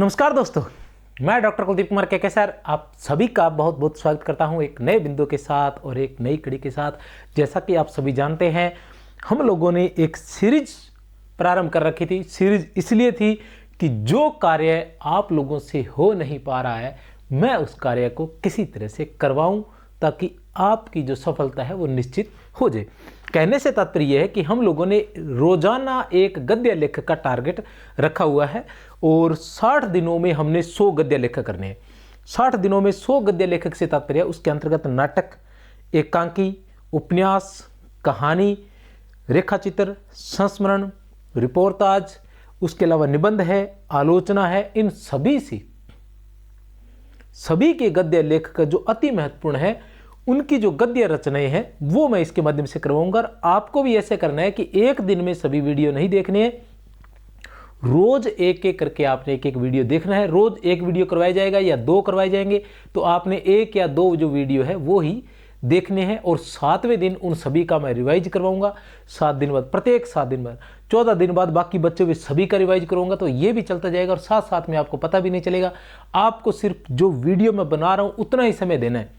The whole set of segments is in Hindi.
नमस्कार दोस्तों, मैं डॉक्टर कुलदीप कुमार के सर आप सभी का बहुत बहुत स्वागत करता हूं एक नए बिंदु के साथ और एक नई कड़ी के साथ। जैसा कि आप सभी जानते हैं, हम लोगों ने एक सीरीज प्रारंभ कर रखी थी। सीरीज इसलिए थी कि जो कार्य आप लोगों से हो नहीं पा रहा है, मैं उस कार्य को किसी तरह से करवाऊं ताकि आपकी जो सफलता है वो निश्चित हो जाए। कहने से तात्पर्य यह है कि हम लोगों ने रोजाना एक गद्य लेखक का टारगेट रखा हुआ है और 60 दिनों में हमने 100 गद्य लेखक करने हैं। 60 दिनों में 100 गद्य लेखक से तात्पर्य उसके अंतर्गत नाटक, एकांकी, उपन्यास, कहानी, रेखाचित्र, संस्मरण, रिपोर्टाज, उसके अलावा निबंध है, आलोचना है। इन सभी के गद्य लेखक जो अति महत्वपूर्ण है, उनकी जो गद्य रचनाएं हैं वो मैं इसके माध्यम से करवाऊंगा। और आपको भी ऐसे करना है कि एक दिन में सभी वीडियो नहीं देखने हैं, रोज एक एक करके आपने एक एक वीडियो देखना है। रोज एक वीडियो करवाया जाएगा या 2 करवाए जाएंगे, तो आपने 1 या 2 जो वीडियो है वो ही देखने हैं। और 7वें दिन उन सभी का मैं रिवाइज करवाऊंगा। 7 दिन बाद, प्रत्येक 7 दिन बाद, 14 दिन बाद बाकी बच्चों के सभी का रिवाइज करवाऊंगा। तो ये भी चलता जाएगा और साथ साथ में आपको पता भी नहीं चलेगा। आपको सिर्फ जो वीडियो मैं बना रहा हूँ उतना ही समय देना है।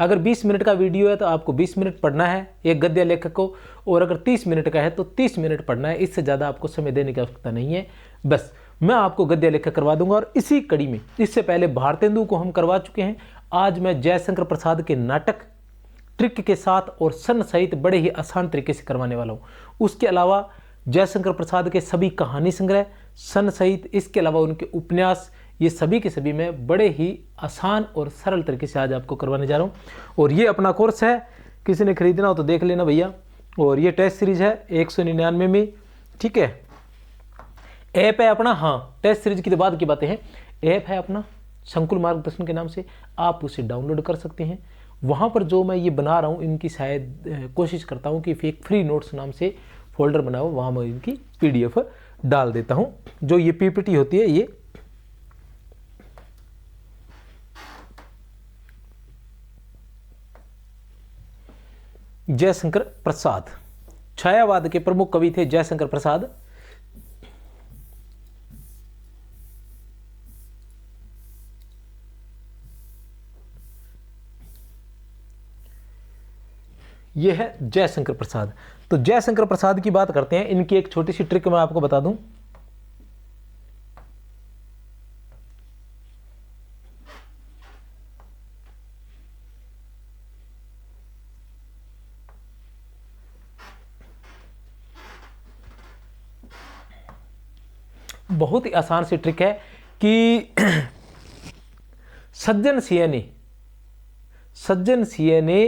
अगर 20 मिनट का वीडियो है तो आपको 20 मिनट पढ़ना है एक गद्य लेखक को, और अगर 30 मिनट का है तो 30 मिनट पढ़ना है। इससे ज़्यादा आपको समय देने की आवश्यकता नहीं है। बस मैं आपको गद्य लेखक करवा दूंगा। और इसी कड़ी में इससे पहले भारतेंदु को हम करवा चुके हैं। आज मैं जयशंकर प्रसाद के नाटक ट्रिक के साथ और सन सहित बड़े ही आसान तरीके से करवाने वाला हूँ। उसके अलावा जयशंकर प्रसाद के सभी कहानी संग्रह, सन सहित, इसके अलावा उनके उपन्यास, ये सभी के सभी मैं बड़े ही आसान और सरल तरीके से आज आपको करवाने जा रहा हूँ। और ये अपना कोर्स है, किसी ने खरीदना हो तो देख लेना भैया। और ये टेस्ट सीरीज है 199 में, ठीक है। ऐप है अपना, हाँ टेस्ट सीरीज की तो बाद की बातें हैं। ऐप है अपना संकुल मार्गदर्शन के नाम से, आप उसे डाउनलोड कर सकते हैं। वहाँ पर जो मैं ये बना रहा हूँ, इनकी शायद कोशिश करता हूँ कि एक फ्री नोट्स नाम से फोल्डर बनाओ, वहाँ मैं इनकी PDF डाल देता हूँ। जो ये PPT होती है, ये जयशंकर प्रसाद, छायावाद के प्रमुख कवि थे जयशंकर प्रसाद। यह है जयशंकर प्रसाद। तो जयशंकर प्रसाद की बात करते हैं। इनकी एक छोटी सी ट्रिक मैं आपको बता दूं। बहुत ही आसान सी ट्रिक है कि सज्जन सिंह ने सज्जन सिंह ने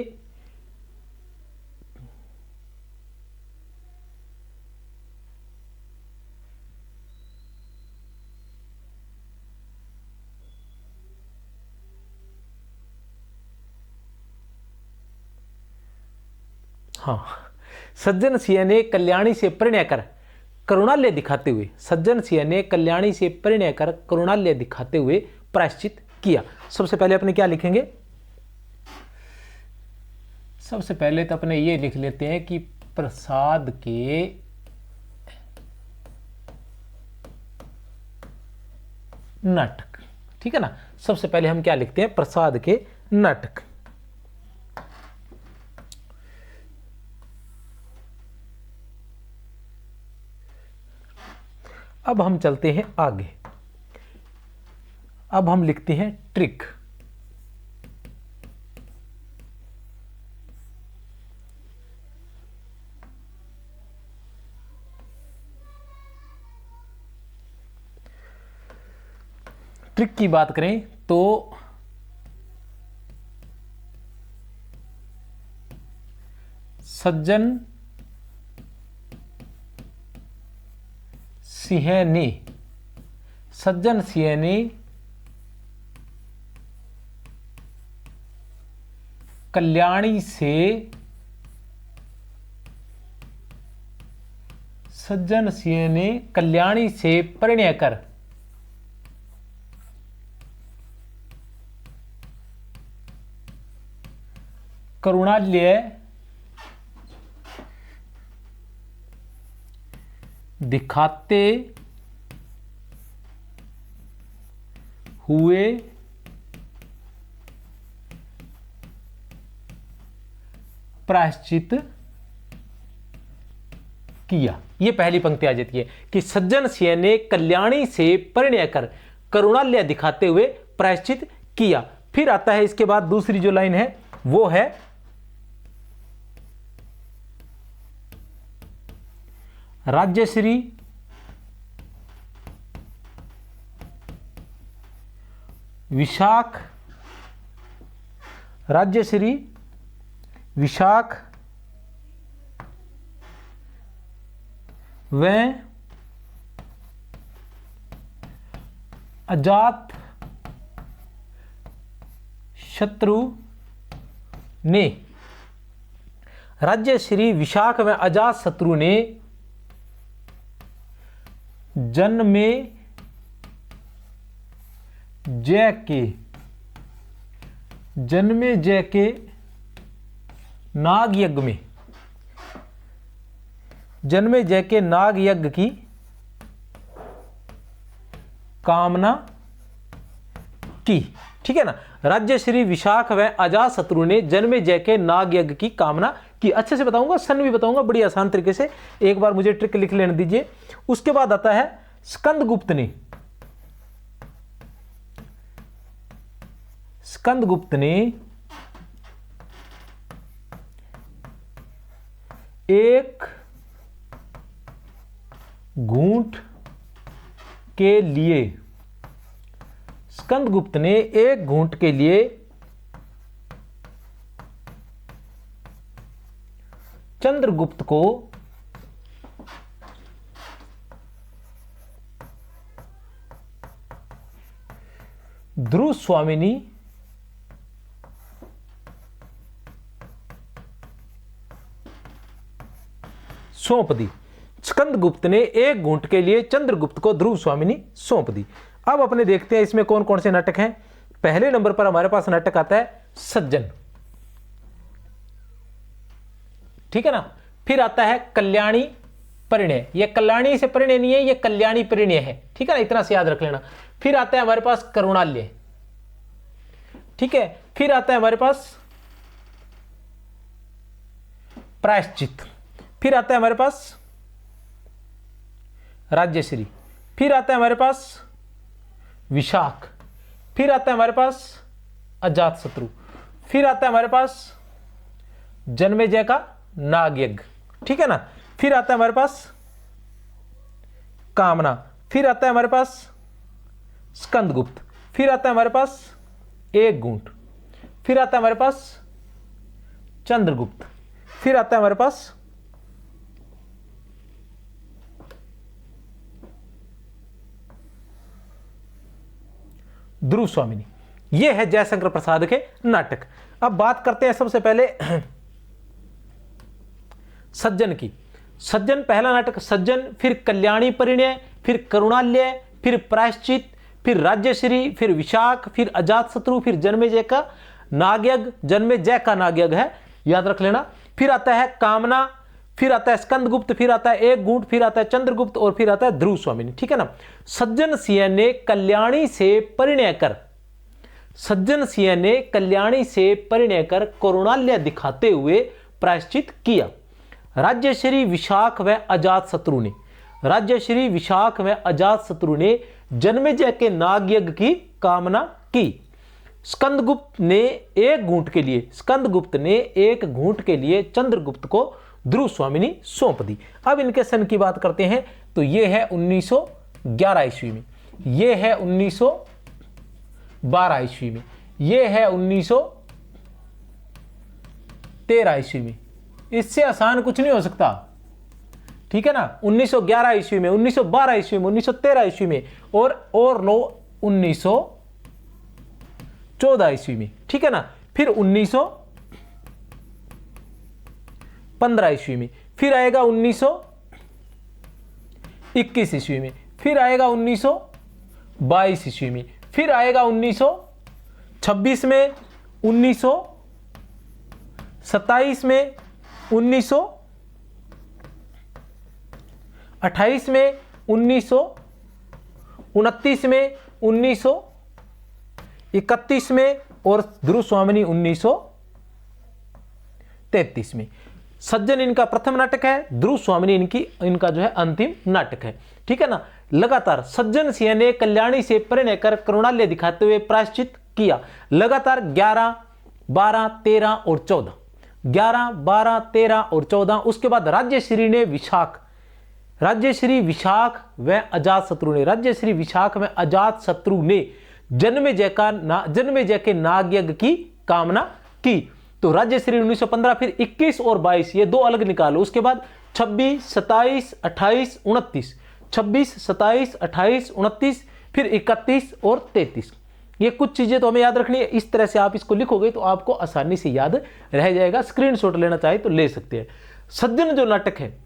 कल्याणी से परिणय कर करुणालय दिखाते हुए, सज्जन सिंह ने कल्याणी से परिणय कर करुणालय दिखाते हुए प्रायश्चित किया। सबसे पहले अपने क्या लिखेंगे? सबसे पहले तो अपने ये लिख लेते हैं कि प्रसाद के नाटक, ठीक है ना। सबसे पहले हम क्या लिखते हैं? प्रसाद के नाटक। अब हम चलते हैं आगे। अब हम लिखते हैं ट्रिक। ट्रिक की बात करें तो सज्जन सिंह ने कल्याणी से परिणय कर करुणालय दिखाते हुए प्रायश्चित किया। ये पहली पंक्ति आ जाती है कि सज्जन सिंह ने कल्याणी से परिणय कर करुणालय दिखाते हुए प्रायश्चित किया। फिर आता है इसके बाद दूसरी जो लाइन है वो है राज्यश्री विशाख व अजात शत्रु ने, राज्यश्री विशाख व अजात शत्रु ने जन्मे जय के नाग यज्ञ में, जन्मे जय के नाग यज्ञ की कामना की। ठीक है ना, राज्यश्री विशाख व अजात शत्रु ने जन्मे जय के नाग यज्ञ की कामना की। अच्छे से बताऊंगा, सन भी बताऊंगा बड़ी आसान तरीके से, एक बार मुझे ट्रिक लिख लेने दीजिए। उसके बाद आता है स्कंदगुप्त ने एक घूंट के लिए, स्कंदगुप्त ने एक घूंट के लिए चंद्रगुप्त को ध्रुव स्वामिनी सौंप दी। स्कंदगुप्त ने एक घूंट के लिए चंद्रगुप्त को ध्रुव स्वामिनी सौंप दी। अब अपने देखते हैं इसमें कौन कौन से नाटक हैं। पहले नंबर पर हमारे पास नाटक आता है सज्जन, ठीक है ना। फिर आता है कल्याणी परिणय, यह कल्याणी से परिणय नहीं है, यह कल्याणी परिणय है, ठीक है ना, इतना से याद रख लेना। फिर आता है हमारे पास करुणालय, ठीक है। फिर आता है हमारे पास प्रायश्चित, फिर आता है हमारे पास राज्यश्री, फिर आता है हमारे पास विशाख, फिर आता है हमारे पास अजात शत्रु, फिर आता है हमारे पास जन्मेजय का नाग यज्ञ, ठीक है ना। फिर आता है हमारे पास कामना, फिर आता है हमारे पास स्कंदगुप्त, फिर आता है हमारे पास एक घूंट, फिर आता है हमारे पास चंद्रगुप्त, फिर आता है हमारे पास ध्रुव स्वामिनी। यह है जयशंकर प्रसाद के नाटक। अब बात करते हैं सबसे पहले सज्जन की। सज्जन पहला नाटक सज्जन, फिर कल्याणी परिणय, फिर करुणालय, फिर प्रायश्चित, फिर राज्यश्री, फिर विशाख, फिर अजात शत्रु, फिर जन्मेजय का नागयज्ञ, जन्मेजय का नागयज्ञ है, याद रख लेना। फिर आता है कामना, फिर आता है स्कंदगुप्त, फिर आता है एक घूंट, फिर आता है चंद्रगुप्त और फिर आता है ध्रुव स्वामिनी, ठीक है ना। सज्जन सिंह ने कल्याणी से परिणय कर, सज्जन सिंह ने कल्याणी से परिणय कर करुणालय दिखाते हुए प्रायश्चित किया। राज्यश्री विशाख व अजात शत्रु ने, राज्यश्री विशाख व अजात शत्रु ने जन्मेजय के नागयज्ञ की कामना की। स्कंदगुप्त ने एक घूंट के लिए, स्कंदगुप्त ने एक घूंट के लिए चंद्रगुप्त को ध्रुव स्वामिनी सौंप दी। अब इनके सन की बात करते हैं तो यह है 1911 ईस्वी में, यह है 1912 ईस्वी में, यह है 1913 ईस्वी में। इससे आसान कुछ नहीं हो सकता, ठीक है ना। 1911 ईस्वी में, 1912 ईस्वी में, 1913 ईस्वी में और लो 1914 ईस्वी में, ठीक है ना। फिर 1915 ईस्वी में, फिर आएगा 1921 ईस्वी में, फिर आएगा 1922 ईस्वी में, फिर आएगा 1926 में, 1927 में, 1928 में, 1929 में, 1930 1931 में और ध्रुव स्वामिनी 1933 में। सज्जन इनका प्रथम नाटक है, ध्रुव स्वामिनी इनका जो है अंतिम नाटक है। ठीक है ना। लगातार सज्जन सिंह ने कल्याणी से परिणय कर करुणालय दिखाते हुए प्रायश्चित किया। लगातार 11, 12, 13 और 14, 11, 12, 13 और 14। उसके बाद राज्यश्री ने विशाख व अजातशत्रु ने जन्मेजय के नागयज्ञ की कामना की। तो राज्यश्री 1915, फिर 21 और 22 ये दो अलग निकालो। उसके बाद 26, 27, 28, 29, 26, 27, 28, 29, फिर 31 और 33। ये कुछ चीजें तो हमें याद रखनी है। इस तरह से आप इसको लिखोगे तो आपको आसानी से याद रह जाएगा। स्क्रीनशॉट लेना चाहे तो ले सकते हैं। सज्जन जो नाटक है,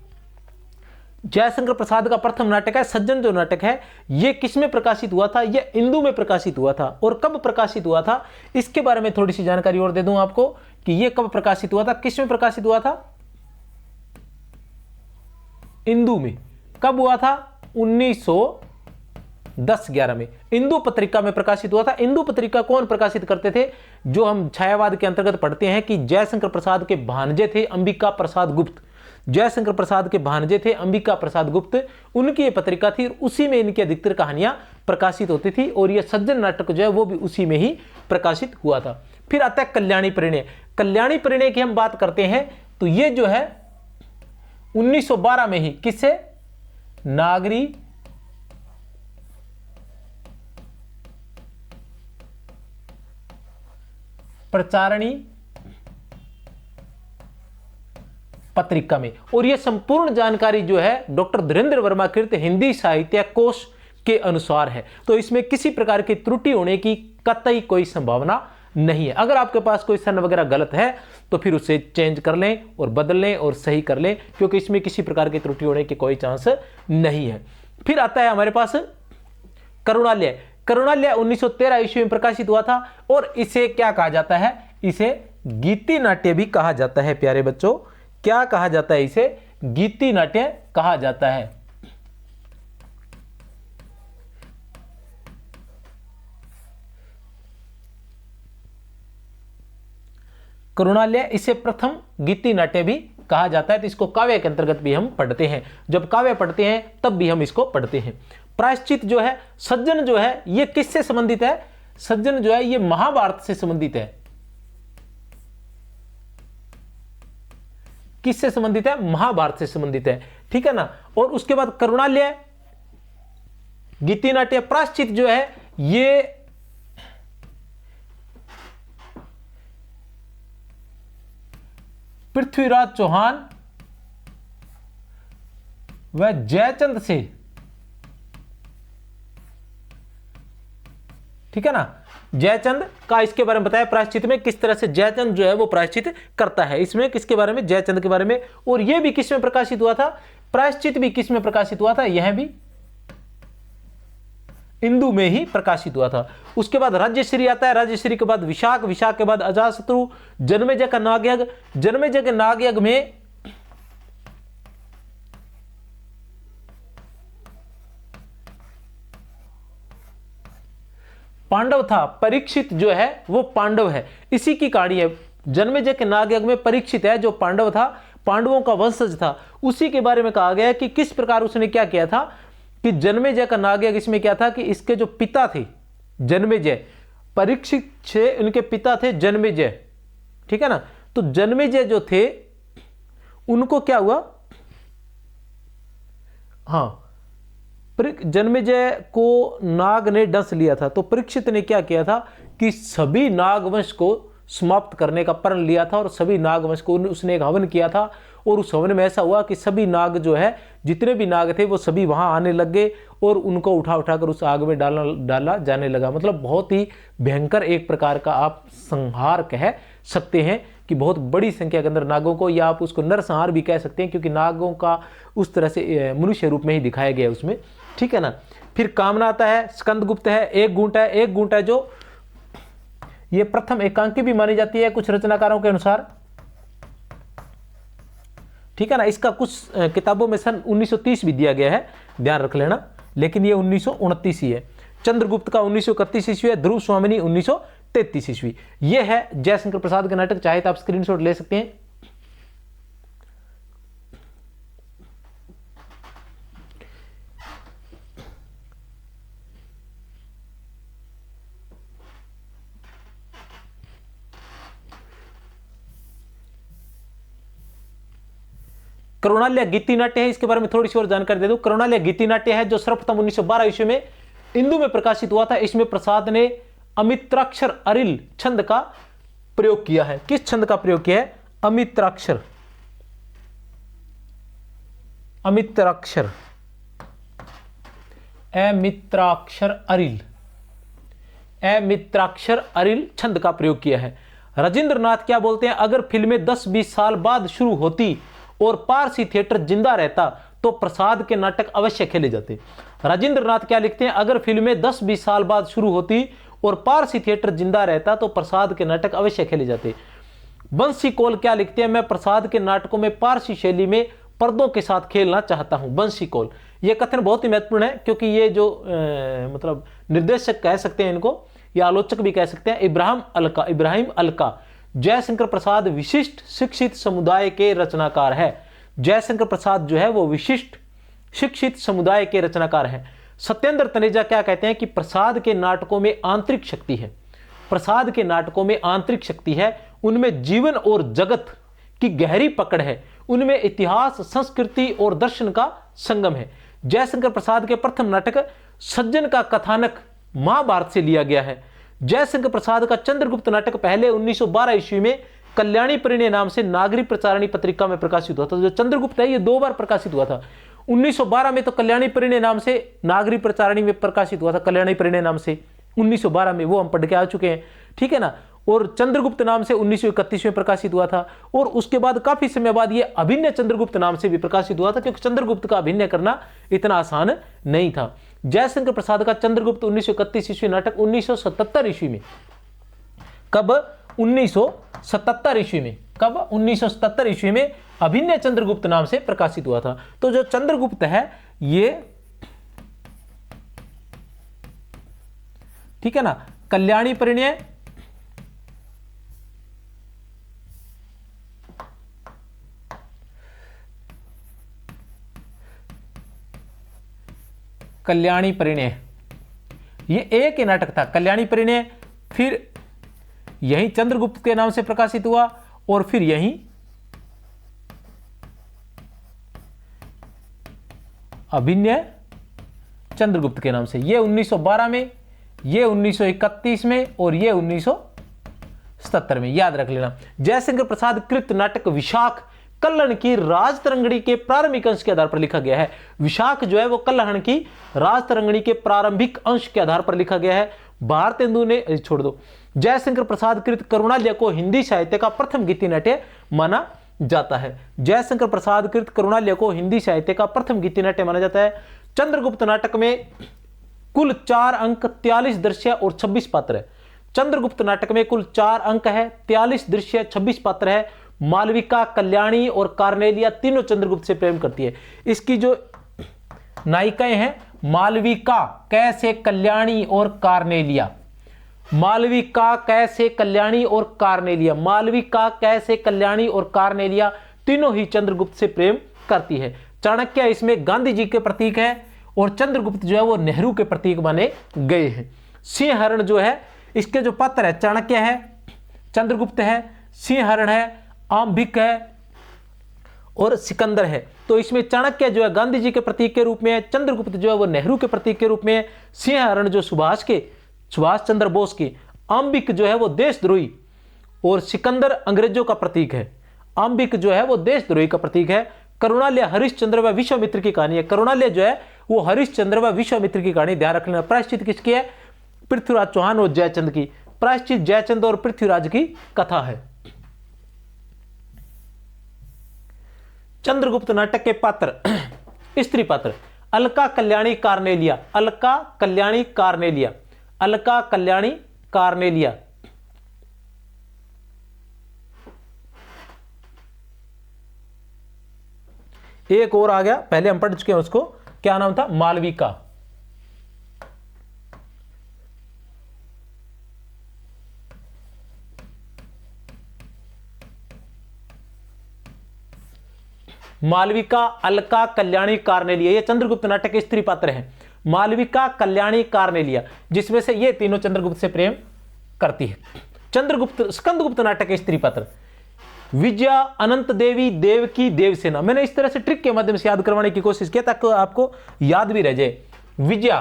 जयशंकर प्रसाद का प्रथम नाटक है। सज्जन जो नाटक है ये किस में प्रकाशित हुआ था? ये इंदु में प्रकाशित हुआ था। और कब प्रकाशित हुआ था इसके बारे में थोड़ी सी जानकारी और दे दूं आपको कि ये कब प्रकाशित हुआ था, किस में प्रकाशित हुआ था? इंदु में। कब हुआ था? 1910-11 में इंदु पत्रिका में प्रकाशित हुआ था। इंदु पत्रिका कौन प्रकाशित करते थे? जो हम छायावाद के अंतर्गत पढ़ते हैं कि जयशंकर प्रसाद के भांजे थे अंबिका प्रसाद गुप्त। जयशंकर प्रसाद के भांजे थे अंबिका प्रसाद गुप्त, उनकी ये पत्रिका थी। उसी में इनकी अधिकतर कहानियां प्रकाशित होती थी और ये सज्जन नाटक जो है वो भी उसी में ही प्रकाशित हुआ था। फिर आता है कल्याणी परिणय। कल्याणी परिणय की हम बात करते हैं तो ये जो है 1912 में ही किससे? नागरी प्रचारणी पत्रिका में। और यह संपूर्ण जानकारी जो है डॉक्टर धीरेन्द्र वर्मा कृत हिंदी साहित्य कोश के अनुसार है। तो इसमें किसी प्रकार की त्रुटि होने की कतई कोई संभावना नहीं है। अगर आपके पास कोई सन वगैरह गलत है तो फिर उसे चेंज कर लें और बदल लें और सही कर लें, क्योंकि इसमें किसी प्रकार की त्रुटि होने की कोई चांस नहीं है। फिर आता है हमारे पास करुणालय। करुणालय 1913 ईस्वी में प्रकाशित हुआ था और इसे क्या कहा जाता है? इसे गीति नाट्य भी कहा जाता है। प्यारे बच्चों, क्या कहा जाता है? इसे गीति नाट्य कहा जाता है। करुणालय इसे प्रथम गीति नाट्य भी कहा जाता है। तो इसको काव्य के अंतर्गत भी हम पढ़ते हैं। जब काव्य पढ़ते हैं तब भी हम इसको पढ़ते हैं। प्रायश्चित जो है, सज्जन जो है ये किससे संबंधित है? सज्जन जो है ये महाभारत से संबंधित है। किससे संबंधित है? महाभारत से संबंधित है। ठीक है ना। और उसके बाद करुणालय, गीति नाट्य, प्रायश्चित जो है ये पृथ्वीराज चौहान व जयचंद से, ठीक है ना, जयचंद का इसके बारे में बताया प्रायश्चित में किस तरह से जयचंद जो है वो प्रायश्चित करता है। इसमें किसके बारे में? जयचंद के बारे में। और यह भी किस में प्रकाशित हुआ था? प्रायश्चित भी किस में प्रकाशित हुआ था? यह भी इंदु में ही प्रकाशित हुआ था। उसके बाद राज्यश्री आता है। राज्यश्री के बाद विशाख, विशाख के बाद अजातशत्रु, जन्मेजय का नागयज्ञ। जन्मेजय के नागयज्ञ में पांडव था। परीक्षित जो है वो पांडव है, इसी की कहानी है। जन्मेजय के नागयज्ञ में परीक्षित है जो पांडव था, पांडवों का वंशज था। उसी के बारे में कहा गया कि किस प्रकार उसने क्या किया था कि जन्मेजय का नागयज्ञ इसमें क्या था कि इसके जो पिता थे जन्मेजय, परीक्षित से उनके पिता थे जन्मेजय। ठीक है ना। तो जन्मेजय जो थे उनको क्या हुआ? हाँ, जन्मेजय को नाग ने डस लिया था। तो परीक्षित ने क्या किया था कि सभी नागवंश को समाप्त करने का प्रण लिया था और सभी नागवंश को उसने एक हवन किया था। और उस हवन में ऐसा हुआ कि सभी नाग जो है, जितने भी नाग थे वो सभी वहां आने लग गए और उनको उठा उठाकर उस आग में डाला जाने लगा। मतलब बहुत ही भयंकर एक प्रकार का आप संहार कह सकते हैं कि बहुत बड़ी संख्या के अंदर नागों को, या आप उसको नरसंहार भी कह सकते हैं, क्योंकि नागों का उस तरह से मनुष्य रूप में ही दिखाया गया उसमें। ठीक है ना। फिर कामना आता है, स्कंदगुप्त है, एक गुंटा है। एक गुंटा जो ये प्रथम एकांकी भी मानी जाती है कुछ रचनाकारों के अनुसार। ठीक है ना। इसका कुछ किताबों में सन 1930 भी दिया गया है, ध्यान रख लेना, लेकिन ये 1929 ही है। चंद्रगुप्त का 1931 ईस्वी है, ध्रुव स्वामिनी 1933 ईस्वी। ये है जयशंकर प्रसाद का नाटक, चाहे तो आप स्क्रीनशॉट ले सकते हैं। करुणालय गीति नाट्य है, इसके बारे में थोड़ी सी और जानकारी दे दूं। करुणालय गीति नाट्य है जो सर्वप्रथम 1912 ईस्वी में इंदु में प्रकाशित हुआ था। इसमें प्रसाद ने अमित्राक्षर अरिल छंद का प्रयोग किया है। किस छंद का प्रयोग किया है? अमित्राक्षर, अमित्राक्षर, अमित्राक्षर अरिल, अमित्राक्षर अरिल छंद का प्रयोग किया है। राजेंद्रनाथ क्या बोलते हैं? अगर फिल्में 10-20 साल बाद शुरू होती और पारसी थिएटर जिंदा रहता तो प्रसाद के नाटक अवश्य खेले जाते। राजेंद्रनाथ क्या लिखते हैं? अगर फिल्में 10-20 साल बाद शुरू होती और पारसी थिएटर जिंदा रहता तो प्रसाद के नाटक अवश्य खेले जाते। बंसी कौल क्या लिखते हैं? मैं प्रसाद के नाटकों में पारसी शैली में पर्दों के साथ खेलना चाहता हूं। बंसी कौल, यह कथन बहुत ही महत्वपूर्ण है क्योंकि ये जो मतलब निर्देशक कह सकते हैं इनको, या आलोचक भी कह सकते हैं, इब्राहिम अलका जयशंकर प्रसाद विशिष्ट शिक्षित समुदाय के रचनाकार है। जयशंकर प्रसाद जो है वो विशिष्ट शिक्षित समुदाय के रचनाकार हैं। सत्येंद्र तनेजा क्या कहते हैं कि प्रसाद के नाटकों में आंतरिक शक्ति है। प्रसाद के नाटकों में आंतरिक शक्ति है, उनमें जीवन और जगत की गहरी पकड़ है, उनमें इतिहास, संस्कृति और दर्शन का संगम है। जयशंकर प्रसाद के प्रथम नाटक सज्जन का कथानक महाभारत से लिया गया है। जयशंकर प्रसाद का चंद्रगुप्त नाटक पहले 1912 ईस्वी में कल्याणी परिणय नाम से नागरिक प्रचारणी पत्रिका में प्रकाशित हुआ था। जो चंद्रगुप्त है ये 2 बार प्रकाशित हुआ था। 1912 में तो कल्याणी परिणय नाम से नागरिक प्रचारणी में प्रकाशित हुआ था, कल्याणी परिणय नाम से 1912 में, वो हम पढ़ के आ चुके हैं, ठीक है ना। और चंद्रगुप्त नाम से 1931 में प्रकाशित हुआ था। और उसके बाद काफी समय बाद ये अभिनय चंद्रगुप्त नाम से भी प्रकाशित हुआ था क्योंकि चंद्रगुप्त का अभिनय करना इतना आसान नहीं था। जयशंकर प्रसाद का चंद्रगुप्त 1931 ईस्वी नाटक 1977 ईस्वी में, कब? 1977 ईस्वी में, कब? 1977 ईस्वी में अभिनय चंद्रगुप्त नाम से प्रकाशित हुआ था। तो जो चंद्रगुप्त है ये, ठीक है ना, कल्याणी परिणय, कल्याणी परिणय, ये एक ही नाटक था, कल्याणी परिणय। फिर यही चंद्रगुप्त के नाम से प्रकाशित हुआ और फिर यही अभिनय चंद्रगुप्त के नाम से। ये 1912 में, ये 1931 में और ये 1977 में, याद रख लेना। जयशंकर प्रसाद कृत नाटक विशाख कल्हण की राजतरंगिणी के प्रारंभिक अंश के आधार पर लिखा गया है। विशाख जो है वो कल्हण की राजतरंगिणी के प्रारंभिक अंश के आधार पर लिखा गया है। भारतेंदु ने, छोड़ दो, जयशंकर प्रसाद कृत करुणालय को हिंदी साहित्य का प्रथम गीति नाट्य माना जाता है। जयशंकर प्रसाद कृत करुणालय को हिंदी साहित्य का प्रथम गीति नाट्य माना जाता है। चंद्रगुप्त नाटक में कुल 4 अंक, 43 दृश्य और 26 पात्र है। चंद्रगुप्त नाटक में कुल 4 अंक है, 43 दृश्य, 26 पात्र है। मालविका, कल्याणी और कार्नेलिया तीनों चंद्रगुप्त से प्रेम करती है। इसकी जो नायिकाएं हैं, मालविका, कैसे, कल्याणी और कार्नेलिया, मालविका, कैसे, कल्याणी और कार्नेलिया, मालविका, कैसे, कल्याणी और कार्नेलिया तीनों ही चंद्रगुप्त से प्रेम करती है। चाणक्य इसमें गांधी जी के प्रतीक है और चंद्रगुप्त जो है वो नेहरू के प्रतीक माने गए हैं। सिंहहरण जो है, इसके जो पात्र है, चाणक्य है, चंद्रगुप्त है, सिंहहरण है, आंबिक है और सिकंदर है। तो इसमें चाणक्य जो है गांधी जी के प्रतीक के रूप में है, चंद्रगुप्त जो है वो नेहरू के प्रतीक के रूप में है, सिंहहरण जो सुभाष चंद्र बोस के, आंबिक जो है वो देशद्रोही और सिकंदर अंग्रेजों का प्रतीक है। आंबिक जो है वो देशद्रोही का प्रतीक है। करुणालय हरिश्चंद्र व विश्वामित्र की कहानी है। करुणालय जो है वो हरिश्चंद्र व विश्वामित्र की कहानी, ध्यान रख लेना। प्रायश्चित किसकी है? पृथ्वीराज चौहान और जयचंद की। प्रायश्चित जयचंद और पृथ्वीराज की कथा है। चंद्रगुप्त नाटक के पात्र, स्त्री पात्र, Alka, Kalyani, Cornelia, Alka, Kalyani, Cornelia, Alka, Kalyani, Cornelia. एक और आ गया, पहले हम पढ़ चुके हैं उसको, क्या नाम था? मालविका। मालविका, अलका, कल्याणी, कार्नेलिया, ये चंद्रगुप्त नाटक के स्त्री पात्र हैं। मालविका, कल्याणी, कार्नेलिया, जिसमें से ये तीनों चंद्रगुप्त से प्रेम करती है। चंद्रगुप्त स्कंदगुप्त नाटक के स्त्री पात्र विजया, अनंत देवी, देवकी, देवसेना। मैंने इस तरह से ट्रिक के माध्यम से याद करवाने की कोशिश किया ताकि आपको याद भी रह जाए। विजया,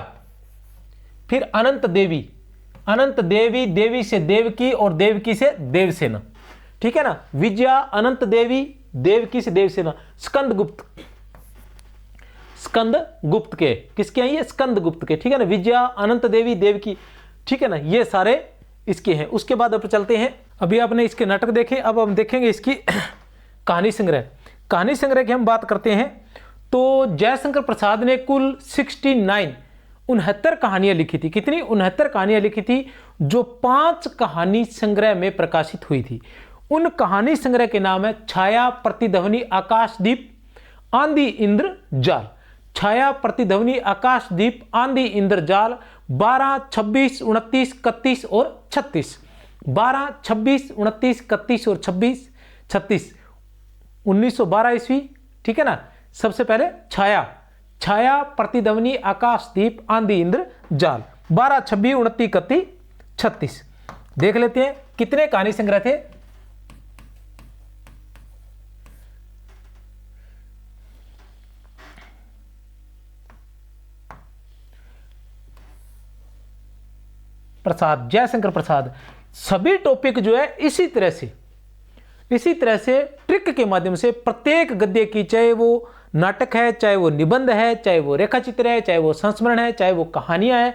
फिर अनंत देवी, अनंत देवी, देवी से देवकी और देवकी से देवसेना, ठीक है ना। विजया, अनंत देवी, देवकी से देवसेना। स्कंदगुप्त, स्कंदगुप्त के किसके हैं ये? स्कंदगुप्त के, ठीक है ना। विजया, अनंत देवी, देवकी, ठीक है ना, ये सारे इसके हैं। उसके बाद अब चलते हैं, अभी आपने इसके नाटक देखे, अब हम देखेंगे इसकी कहानी संग्रह। कहानी संग्रह की हम बात करते हैं तो जयशंकर प्रसाद ने कुल 69 कहानियां लिखी थी। कितनी? 69 कहानियां लिखी थी, जो 5 कहानी संग्रह में प्रकाशित हुई थी। उन कहानी संग्रह के नाम है छाया, प्रतिध्वनि, आकाशदीप, आंधी, इंद्र, जाल। छाया, प्रतिध्वनि, आकाशदीप, आंधी, इंद्र, जाल। 12, 26, 29, 31 और 36। 12, 26, 29, 31 और 36। 1912 ईस्वी, ठीक है ना। सबसे पहले छाया, छाया, प्रतिध्वनि, आकाशदीप, आंधी, इंद्र, जाल। 12, 26, 29, 31, 36। देख लेते हैं कितने कहानी संग्रह थे। प्रसाद, जयशंकर प्रसाद, सभी टॉपिक जो है इसी तरह से ट्रिक के माध्यम से प्रत्येक गद्य की, चाहे वो नाटक है, चाहे वो निबंध है, चाहे वो रेखाचित्र है, चाहे वो संस्मरण है, चाहे वो कहानियां हैं,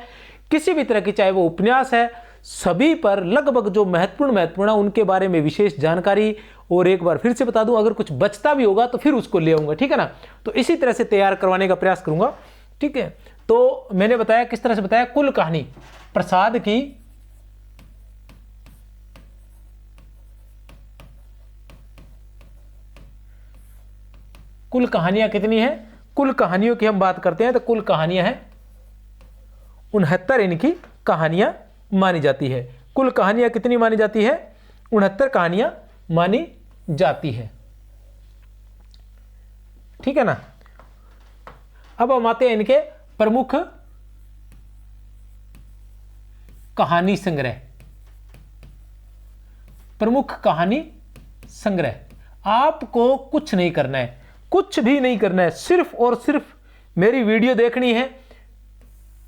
किसी भी तरह की, चाहे वो उपन्यास है, सभी पर लगभग जो महत्वपूर्ण उनके बारे में विशेष जानकारी। और एक बार फिर से बता दूं, अगर कुछ बचता भी होगा तो फिर उसको ले आऊंगा, ठीक है ना। तो इसी तरह से तैयार करवाने का प्रयास करूंगा, ठीक है। तो मैंने बताया, किस तरह से बताया, कुल कहानी प्रसाद की कुल कहानियां कितनी है? कुल कहानियों की हम बात करते हैं तो कुल कहानियां हैं 69 इनकी कहानियां मानी जाती है। कुल कहानियां कितनी मानी जाती है? 69 कहानियां मानी जाती है, ठीक है ना। अब हम आते हैं इनके प्रमुख कहानी संग्रह। प्रमुख कहानी संग्रह। आपको कुछ नहीं करना है, कुछ भी नहीं करना है, सिर्फ और सिर्फ मेरी वीडियो देखनी है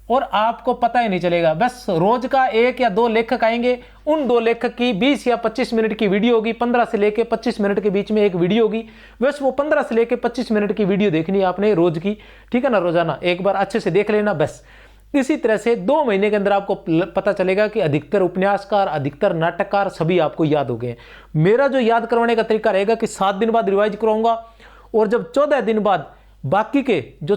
और आपको पता ही नहीं चलेगा। बस रोज का 1 या 2 लेखक आएंगे, उन 2 लेखक की 20 या 25 मिनट की वीडियो होगी। 15 से लेकर 25 मिनट के बीच में एक वीडियो होगी। बस वो 15 से लेकर 25 मिनट की वीडियो देखनी है आपने रोज की, ठीक है ना। रोजाना एक बार अच्छे से देख लेना बस। इसी तरह से 2 महीने के अंदर आपको पता चलेगा कि अधिकतर उपन्यासकार, अधिकतर नाटककार सभी आपको याद हो गए। मेरा जो याद करवाने का तरीका रहेगा कि 7 दिन बाद रिवाइज कराऊंगा, और जब 14 दिन बाद बाकी के जो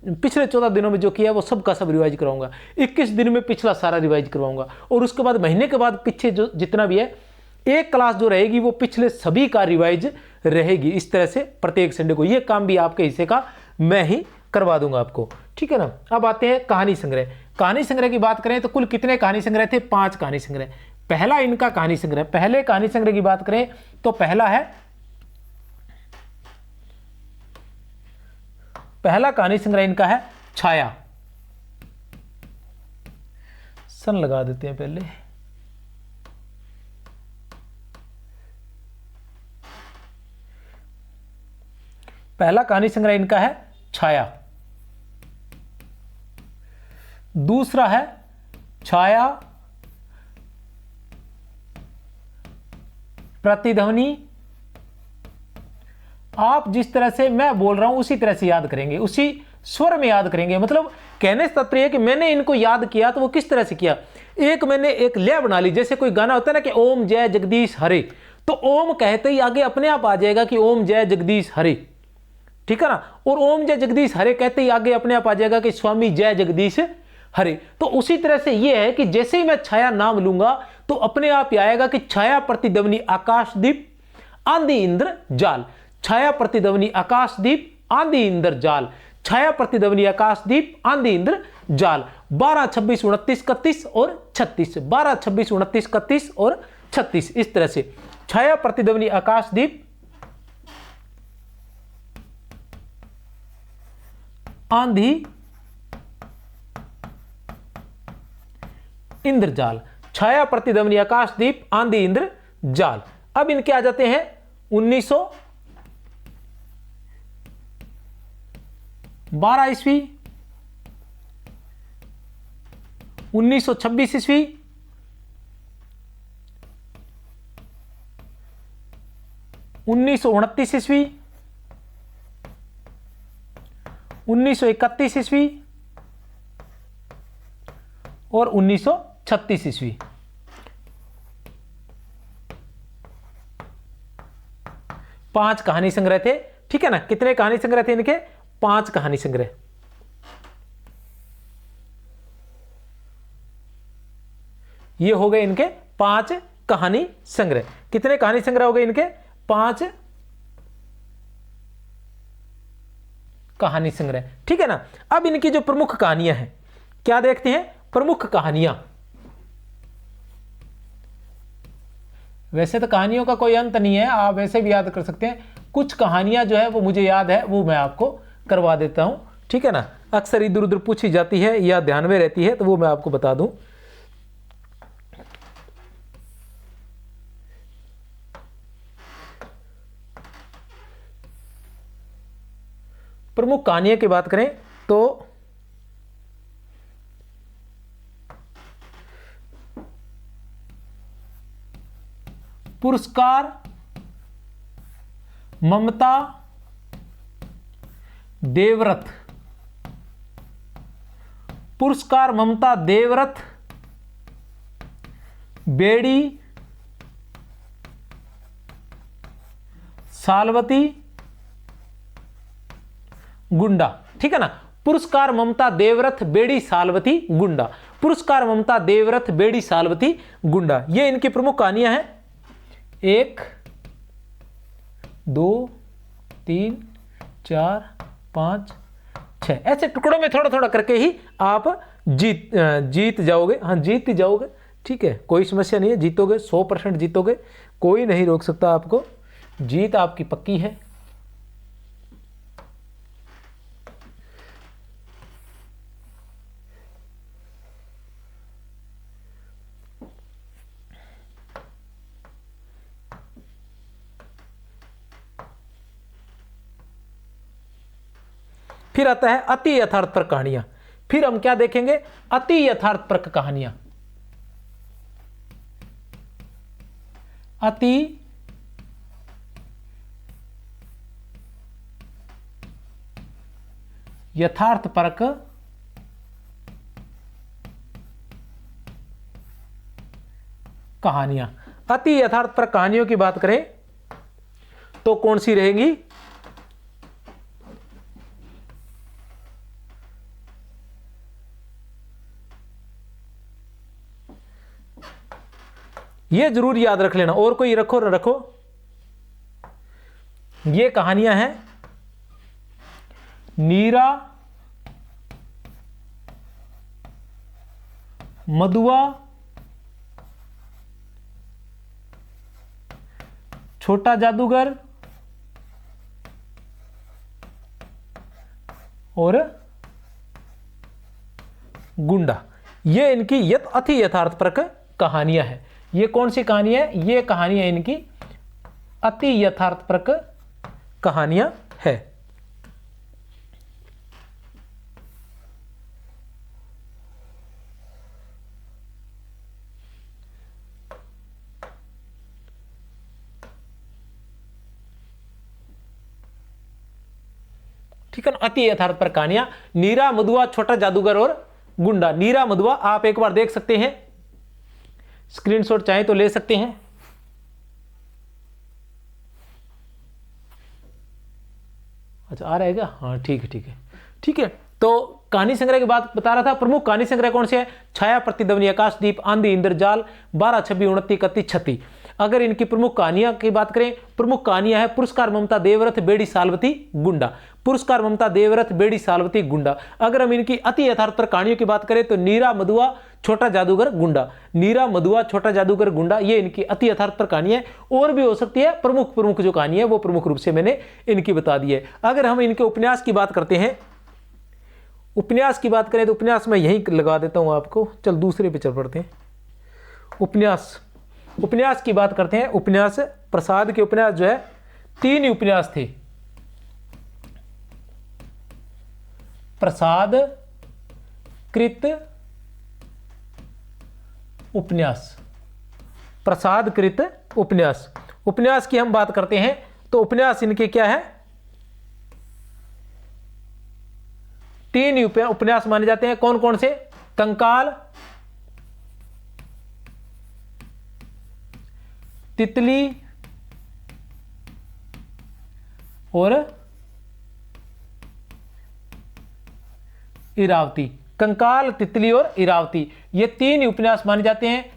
पिछले 14 दिनों में जो किया वो सब का सब रिवाइज कराऊंगा। 21 दिन में पिछला सारा रिवाइज करवाऊंगा, और उसके बाद महीने के बाद पीछे जो जितना भी है, एक क्लास जो रहेगी वो पिछले सभी का रिवाइज रहेगी। इस तरह से प्रत्येक संडे को ये काम भी आपके हिस्से का मैं ही करवा दूंगा आपको, ठीक है ना। अब आते हैं कहानी संग्रह। कहानी संग्रह की बात करें तो कुल कितने कहानी संग्रह थे? 5 कहानी संग्रह। पहला इनका कहानी संग्रह, पहले कहानी संग्रह की बात करें तो पहला कहानी संग्रह इनका है छाया। सन लगा देते हैं पहले। पहला कहानी संग्रह इनका है छाया। दूसरा है छाया, प्रतिध्वनि। आप जिस तरह से मैं बोल रहा हूं उसी तरह से याद करेंगे, उसी स्वर में याद करेंगे। मतलब कहने से तात्पर्य है कि मैंने इनको याद किया तो वो किस तरह से किया। मैंने एक लय बना ली, जैसे कोई गाना होता है ना कि ओम जय जगदीश हरे, तो ओम कहते ही आगे अपने आप आ जाएगा कि ओम जय जगदीश हरे, ठीक है ना। और ओम जय जगदीश हरे कहते ही आगे अपने आप आ जाएगा कि स्वामी जय जगदीश हरे। तो उसी तरह से यह है कि जैसे ही मैं छाया नाम लूंगा तो अपने आप आएगा कि छाया, प्रतिध्वनि, आकाशदीप, आंधी, इंद्र, जाल। छाया, प्रतिध्वनि, आकाशदीप, आंधी, इंद्र, जाल। छाया, प्रतिध्वनि, आकाशदीप, आंधी, इंद्र, जाल। 12, 26, 29, 31 और 36। 12, 26, 29, 31 और 36। इस तरह से छाया, प्रतिध्वनि, आकाशदीप, आंधी इंद्रजाल, छाया प्रतिध्वनि आकाशदीप आंधी इंद्रजाल। अब इनके आ जाते हैं 1912 ईस्वी, 1926 ईस्वी, 1929 ईस्वी, 1931 ईस्वी और 1936 ईस्वी। पांच कहानी संग्रह थे, ठीक है ना। कितने कहानी संग्रह थे इनके? 5 कहानी संग्रह। ये हो गए इनके 5 कहानी संग्रह। कितने कहानी संग्रह हो गए इनके? 5 कहानी संग्रह, ठीक है ना। अब इनकी जो प्रमुख कहानियां हैं, क्या देखते हैं? प्रमुख कहानियां। वैसे तो कहानियों का कोई अंत नहीं है, आप वैसे भी याद कर सकते हैं। कुछ कहानियां जो है वो मुझे याद है, वो मैं आपको करवा देता हूं, ठीक है ना। अक्सर इधर उधर पूछी जाती है या ध्यान में रहती है, तो वो मैं आपको बता दूं। प्रमुख कहानियों की बात करें तो पुरस्कार ममता देवव्रत, पुरस्कार ममता देवव्रत, बेड़ी सालवती गुंडा, ठीक है ना। पुरस्कार ममता देवव्रत बेड़ी सालवती गुंडा, पुरस्कार ममता देवव्रत बेड़ी सालवती गुंडा, ये इनकी प्रमुख कहानियां हैं। 1 2 3 4 5 6 ऐसे टुकड़ों में थोड़ा थोड़ा करके ही आप जीत जाओगे। हाँ, जीत ही जाओगे, ठीक है, कोई समस्या नहीं है। जीतोगे, 100% जीतोगे, कोई नहीं रोक सकता आपको। जीत आपकी पक्की है। फिर आता है अति यथार्थपरक कहानियां। फिर हम क्या देखेंगे? अति यथार्थपरक कहानियां। अति यथार्थपरक कहानियां। अति यथार्थपरक कहानियों की बात करें तो कौन सी रहेंगी? ये जरूर याद रख लेना, और कोई रखो न रखो। ये कहानियां हैं नीरा, मदुआ, छोटा जादूगर और गुंडा। ये इनकी अति यथार्थपरक कहानियां हैं। ये कौन सी कहानी है? ये कहानियां इनकी अति यथार्थपरक कहानियां है। ठीक है ना। अति यथार्थपरक कहानियां नीरा, मदुआ, छोटा जादूगर और गुंडा। नीरा मदुआ आप एक बार देख सकते हैं, स्क्रीनशॉट चाहे तो ले सकते हैं। अच्छा, आ रहेगा? हाँ, ठीक है ठीक है ठीक है। तो कहानी संग्रह की बात बता रहा था। प्रमुख कहानी संग्रह कौन से है? छाया प्रतिध्वनि आकाशदीप आंधी इंद्रजाल 12 26 29 31 36। अगर इनकी प्रमुख कहानियां की बात करें, प्रमुख कहानियां है पुरस्कार ममता देवव्रत बेड़ी सालवती गुंडा, पुरस्कार ममता देवव्रत बेड़ी सालवती गुंडा। अगर हम इनकी अति यथार्थपरक कहानियों की बात करें तो नीरा, मदुआ, छोटा जादूगर, गुंडा। नीरा, मदुआ, छोटा जादूगर, गुंडा, ये इनकी अति यथार्थपरक कहानी है। और भी हो सकती है, प्रमुख जो कहानी है वो प्रमुख रूप से मैंने इनकी बता दी है। अगर हम इनके उपन्यास की बात करते हैं, उपन्यास की बात करें तो उपन्यास मैं यहीं लगा देता हूं आपको। चल दूसरे पे चल पड़ते हैं। उपन्यास की बात करते हैं। उपन्यास, प्रसाद के उपन्यास जो है 3 ही उपन्यास थे। प्रसाद कृत उपन्यास, प्रसाद कृत उपन्यास। उपन्यास की हम बात करते हैं तो उपन्यास इनके क्या है, 3 ही उपन्यास माने जाते हैं। कौन कौन से? कंकाल, तितली और इरावती। कंकाल, तितली और इरावती, ये 3 ही उपन्यास माने जाते हैं।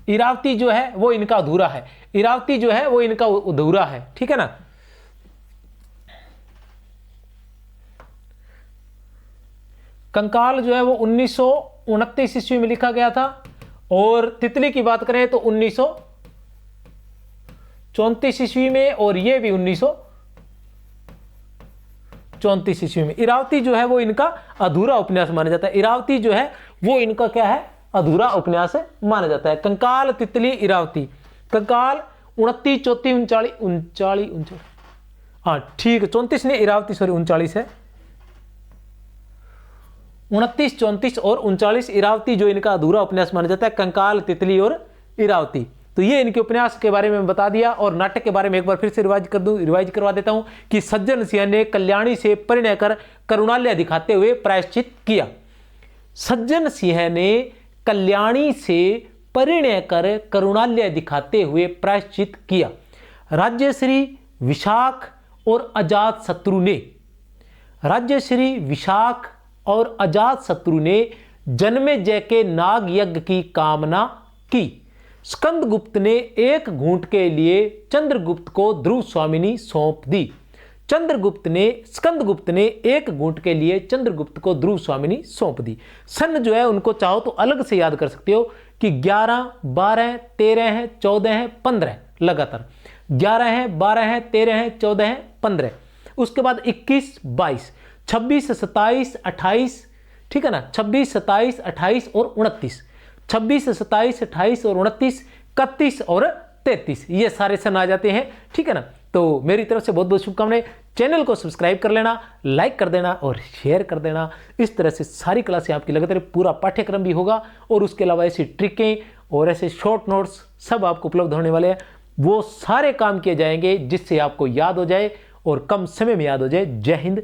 इरावती जो है वो इनका अधूरा है, इरावती जो है वो इनका अधूरा है, ठीक है ना। कंकाल जो है वो 1929 ईस्वी में लिखा गया था, और तितली की बात करें तो 1934 ईस्वी में, और ये भी 1934 ईस्वी में। इरावती जो है वो इनका अधूरा उपन्यास माना जाता है। इरावती जो है वो इनका क्या है, अधूरा उपन्यास माना जाता है। कंकाल, तितली, इरावती। कंकाल 29, 34, 39, हाँ ठीक है, 34 ने, इरावती सॉरी 39 है। 29, 34 और 39 इरावती जो इनका अधूरा उपन्यास माना जाता है। कंकाल, तितली और इरावती। तो ये इनके उपन्यास के बारे में बता दिया। और नाटक के बारे में एक बार फिर से रिवाइज करवा देता हूं कि सज्जन सिंह ने कल्याणी से परिणय कर करुणालय दिखाते हुए प्रायश्चित किया। सज्जन सिंह ने कल्याणी से परिणय कर करुणालय दिखाते हुए प्रायश्चित किया। राज्यश्री विशाख और अजातशत्रु ने, राज्यश्री विशाख और अजातशत्रु ने जन्मेजय के नाग यज्ञ की कामना की। स्कंदगुप्त ने एक घूंट के लिए चंद्रगुप्त को ध्रुव स्वामिनी सौंप दी। स्कंदगुप्त ने एक घूंट के लिए चंद्रगुप्त को ध्रुव स्वामिनी सौंप दी। सन जो है उनको चाहो तो अलग से याद कर सकते हो कि 11, 12, 13 है, 14 है, 15 लगातार। 11 है, 12 है, 13 है, 14 है, 15। उसके बाद 21, 22, 26, 27, 28, ठीक है ना। 26, 27, 28 और 29। 26, 27, 28 और 29, 31 और 33, ये सारे सन आ जाते हैं, ठीक है ना। तो मेरी तरफ से बहुत बहुत शुभकामनाएं। चैनल को सब्सक्राइब कर लेना, लाइक कर देना और शेयर कर देना। इस तरह से सारी क्लासें आपकी लगातार, पूरा पाठ्यक्रम भी होगा, और उसके अलावा ऐसी ट्रिकें और ऐसे शॉर्ट नोट्स सब आपको उपलब्ध होने वाले हैं। वो सारे काम किए जाएंगे जिससे आपको याद हो जाए और कम समय में याद हो जाए। जय हिंद।